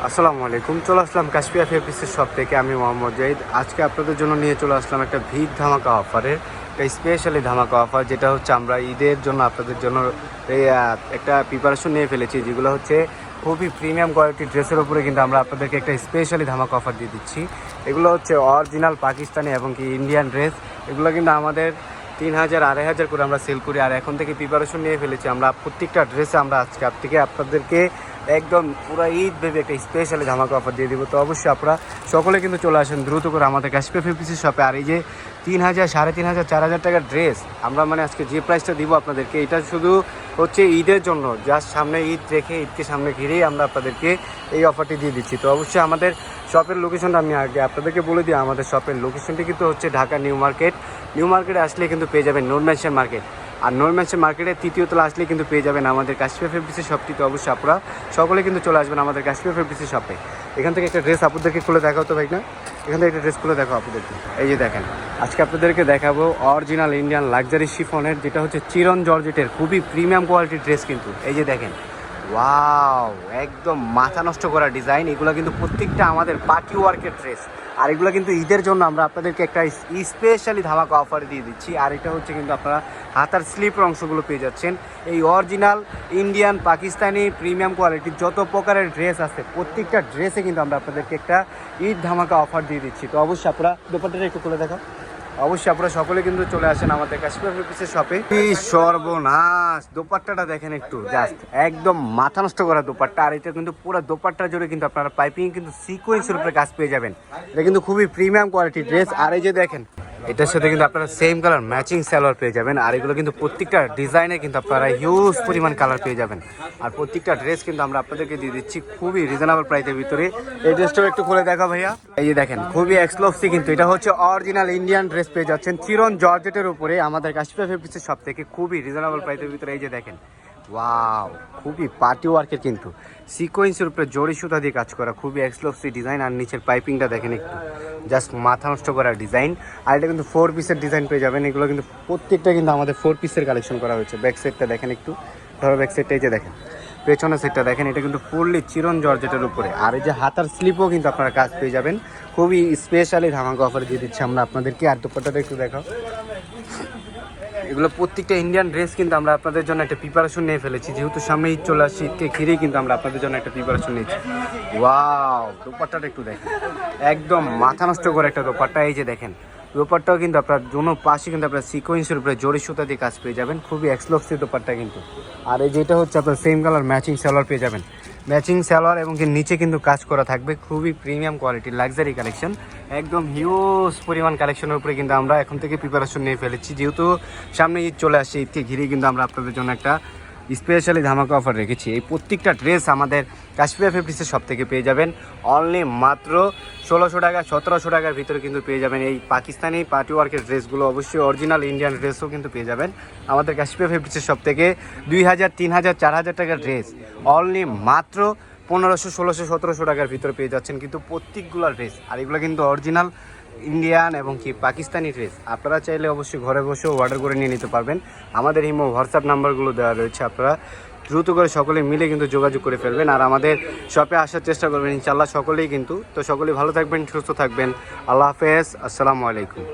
আসসালামু আলাইকুম। চলে আসলাম কাশফিয়া ফেব্রিক্সের শপ থেকে। আমি মোহাম্মদ জাহিদ। আজকে আপনাদের জন্য নিয়ে চলে আসলাম একটা ভিগ ধামাকা অফারের, একটা স্পেশালি ধামাকা অফার, যেটা হচ্ছে আমরা ঈদের জন্য আপনাদের জন্য এই একটা প্রিপারেশন নিয়ে ফেলেছি, যেগুলো হচ্ছে খুবই প্রিমিয়াম কোয়ালিটির ড্রেসের উপরে কিন্তু আমরা আপনাদেরকে একটা স্পেশালি ধামাকা অফার দিয়ে দিচ্ছি। এগুলো হচ্ছে অরিজিনাল পাকিস্তানি এবং কি ইন্ডিয়ান ড্রেস। এগুলো কিন্তু আমাদের 3000 2500 করে আমরা সেল করি, আর এখন থেকে প্রিপারেশন নিয়ে ফেলেছি আমরা প্রত্যেকটা ড্রেসে আমরা আজকে থেকে আপনাদেরকে একদম পুরো ঈদ ভেবে একটা স্পেশালি ধামাকা অফার দিয়ে দিব। তো অবশ্যই আপনারা সকলে কিন্তু চলে আসেন দ্রুত করে আমাদের কাশফিয়া ফেব্রিক্সের শপে। আর এই যে 3000 3500 4000 টাকার ড্রেস আমরা আজকে যে প্রাইসটা দিব আপনাদেরকে, এটা শুধু হচ্ছে ঈদের জন্য, জাস্ট সামনে ঈদ রেখে ঈদকে সামনে ঘিরেই আমরা আপনাদেরকে এই অফারটি দিয়ে দিচ্ছি। তো অবশ্যই আমাদের শপের লোকেশনটা আমি আগে আপনাদেরকে বলে দিই। আমাদের শপের লোকেশনটি কিন্তু হচ্ছে ঢাকা নিউ মার্কেট। নিউ মার্কেটে আসলে কিন্তু পেয়ে যাবেন নূর ম্যানশন মার্কেট, আর নূর ম্যানশন মার্কেটের তৃতীয় তলা আসলে কিন্তু পেয়ে যাবেন আমাদের কাশফিয়া ফেব্রিক্সের শপটি। তো অবশ্যই আপনারা সকলে কিন্তু চলে আসবেন আমাদের কাশফিয়া ফেব্রিক্সের শপে। এখান থেকে একটা ড্রেস আপনাদেরকে খুলে দেখাও তো ভাই না, এখান থেকে একটা ড্রেস খুলে দেখাও আপনাদেরকে। এই যে দেখেন, আজকে আপনাদেরকে দেখাবো অরিজিনাল ইন্ডিয়ান লাক্সারি শিফনের, যেটা হচ্ছে চিরন জর্জেটের খুবই প্রিমিয়াম কোয়ালিটির ড্রেস কিন্তু। এই যে দেখেন, ওয়াও, একদম মাথা নষ্ট করা ডিজাইন। এগুলো কিন্তু প্রত্যেকটা আমাদের পার্টি ওয়ার্কের ড্রেস, আর এগুলো কিন্তু ঈদের জন্য আমরা আপনাদেরকে একটা স্পেশালি ধামাকা অফার দিয়ে দিচ্ছি। আর এটা হচ্ছে কিন্তু আপনারা হাতার স্লিপের অংশগুলো পেয়ে যাচ্ছেন। এই অরিজিনাল ইন্ডিয়ান পাকিস্তানি প্রিমিয়াম কোয়ালিটির যত প্রকারের ড্রেস আছে, প্রত্যেকটা ড্রেসে কিন্তু আমরা আপনাদেরকে একটা ঈদ ধামাকা অফার দিয়ে দিচ্ছি। তো অবশ্যই আপনারা দোপাট্টাটা একটু খুলে দেখা, অবশ্যই আপনারা সকলে কিন্তু চলে আসেন আমাদের কাশফিয়া ফেব্রিক্সের শপে। কি সর্বনাশ, দোপাট্টাটা দেখেন একটু, জাস্ট একদম মাথা নষ্ট করা দোপাট্টা। আর এটা কিন্তু পুরো দোপাট্টা জুড়ে কিন্তু আপনারা পাইপিং কিন্তু সিকোয়েন্সের উপরে কাজ পেয়ে যাবেন। এটা কিন্তু খুবই প্রিমিয়াম কোয়ালিটির ড্রেস। আর এই যে দেখেন, এটার সাথে কিন্তু আপনারা সেম কালার ম্যাচিং সালোয়ার পেয়ে যাবেন। আর এগুলো কিন্তু প্রত্যেকটা ডিজাইনে কিন্তু আপনারা হিউজ পরিমাণ কালার পেয়ে যাবেন। আর প্রত্যেকটা ড্রেস কিন্তু আমরা আপনাদেরকে দিয়ে দিচ্ছি খুবই রিজনেবল প্রাইসের ভিতরে। এই ড্রেসটাও একটু খুলে দেখা ভাইয়া। এই যে দেখেন, খুবই এক্সক্লুসিভ কিন্তু, এটা হচ্ছে অরিজিনাল ইন্ডিয়ান ড্রেস পেয়ে যাচ্ছেন চিরন জর্জেটের উপরে আমাদের কাশফিয়া ফেব্রিক্সের শপ থেকে খুবই রিজনেবল প্রাইসের ভিতরে। এই যে দেখেন, ওয়াও, খুবই পার্টি ওয়ার্কের কিন্তু সিকোয়েন্সের উপরে জড়ি সুতা দিয়ে কাজ করা, খুবই এক্সক্লুসিভ ডিজাইন। আর নিচের পাইপিংটা দেখেন একটু, জাস্ট মাথা নষ্ট করা ডিজাইন। আর এটা কিন্তু 4 পিসের ডিজাইন পেয়ে যাবেন। এগুলো কিন্তু প্রত্যেকটা কিন্তু আমাদের 4 পিসের কালেকশন করা হয়েছে। ব্যাক সাইডটা দেখেন একটু, ধরো ব্যাক সাইডটা এই যে দেখেন, পেছনের সাইডটা দেখেন, এটা কিন্তু ফুললি চিরন জর্জেটের উপরে। আর এই যে হাতার স্লিপও কিন্তু আপনারা কাজ পেয়ে যাবেন। খুবই স্পেশালি ধামাকা অফার দিয়ে দিচ্ছি আমরা আপনাদেরকে। আর দোপাট্টাটা একটু দেখাও। এগুলো প্রত্যেকটা ইন্ডিয়ান ড্রেস কিন্তু আমরা আপনাদের জন্য একটা প্রিপারেশন নিয়ে ফেলেছি, যেহেতু সামনে ঈদ চলে আসছে, ঈদকে ঘিরেই কিন্তু আমরা আপনাদের জন্য একটা প্রিপারেশন নিয়েছি। ওয়াও, দোপাট্টাটা একটু দেখেন, একদম মাথা নষ্ট করে একটা দোপাট্টা। এই যে দেখেন, দোপাট্টাও কিন্তু আপনার দুনো পাশে কিন্তু আপনার সিকোয়েন্সের উপরে জরি সুতা দিয়ে কাজ পেয়ে যাবেন। খুবই এক্সক্লুসিভ দোপাট্টা কিন্তু। আর এই যেটা হচ্ছে আপনার সেম কালার ম্যাচিং সালোয়ার পেয়ে যাবেন, ম্যাচিং সালোয়ার, এবং কি নিচে কিন্তু কাজ করা থাকবে। খুবই প্রিমিয়াম কোয়ালিটির লাক্সারি কালেকশন, একদম হিউজ পরিমাণ কালেকশনের উপরে কিন্তু আমরা এখন থেকে প্রিপারেশন নিয়ে ফেলেছি, যেহেতু সামনে ঈদ চলে আসছে। ঈদকে ঘিরে কিন্তু আমরা আপনাদের জন্য একটা স্পেশালি ধামাকা অফার রেখেছি। এই প্রত্যেকটা ড্রেস আমাদের কাশফিয়া ফেব্রিক্সের শপ থেকে পেয়ে যাবেন অনলি মাত্র 1600 টাকা 1700 টাকার ভিতরে কিন্তু পেয়ে যাবেন এই পাকিস্তানি পার্টি ওয়ার্কের ড্রেসগুলো। অবশ্যই অরিজিনাল ইন্ডিয়ান ড্রেসও কিন্তু পেয়ে যাবেন আমাদের কাশফিয়া ফেব্রিক্সের শপ থেকে। 2000 3000 4000 টাকার ড্রেস অনলি মাত্র 1500 1600 1700 টাকার ভিতরে পেয়ে যাচ্ছেন কিন্তু প্রত্যেকগুলো ড্রেস। আর এগুলো কিন্তু অরিজিনাল ইন্ডিয়ান এবং কি পাকিস্তানি ড্রেস। আপনারা চাইলে অবশ্যই ঘরে বসেও অর্ডার করে নিয়ে নিতে পারবেন। আমাদের ইমো হোয়াটসঅ্যাপ নাম্বারগুলো দেওয়া রয়েছে, আপনারা দ্রুত করে সকলে মিলে কিন্তু যোগাযোগ করে ফেলবেন। আর আমাদের শপে আসার চেষ্টা করবেন ইনশাল্লাহ সকলেই কিন্তু। তো সকলেই ভালো থাকবেন, সুস্থ থাকবেন। আল্লাহ হাফেজ, আসসালামু আলাইকুম।